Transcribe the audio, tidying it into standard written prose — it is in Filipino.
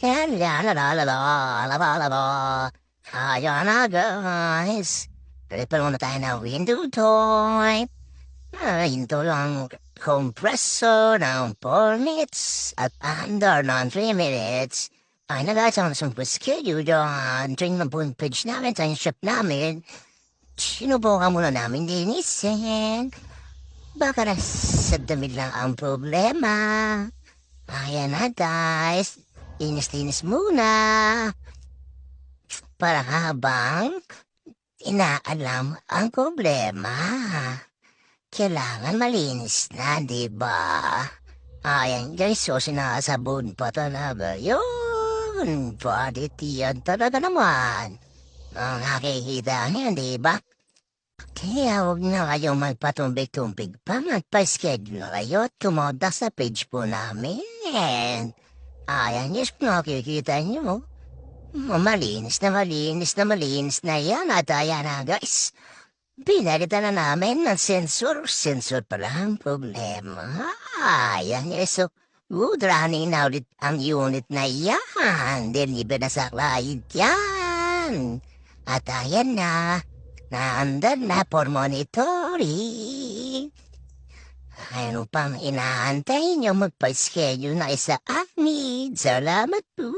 Ayan na guys, triple muna tayo ng window toy. Hinto lang compressor ng 4 minutes at under ng 3 minutes. Ay na guys, ang isang schedule doon. Train na po yung page namin sa shop namin. Sinubukan muna namin linisin. Baka nasa damit lang ang problema. Ayan na guys, linis-linis muna. Para habang inaalam ang problema. Kailangan malinis na, di ba? Ayan guys, so sinasabon pa talaga yun. Quality yan talaga naman. Ang nakikita niyan, di ba? Kaya huwag na kayong magpatumbig-tumbig pa. Magpa-schedule na kayo at kumonta sa page po namin. Ayan, yes, nakikita niyo. Malinis na malinis na malinis na yan at ayan na guys. Pinalitan na namin ng sensor. Sensor pala ang problema. Ayan guys, so good running na ulit ang unit na yan. Deliver na sa client yan. At ayan na, naandar na for monitoring. Ano pang inaantay nyo magpa-schedule na isa amin. Salamat po.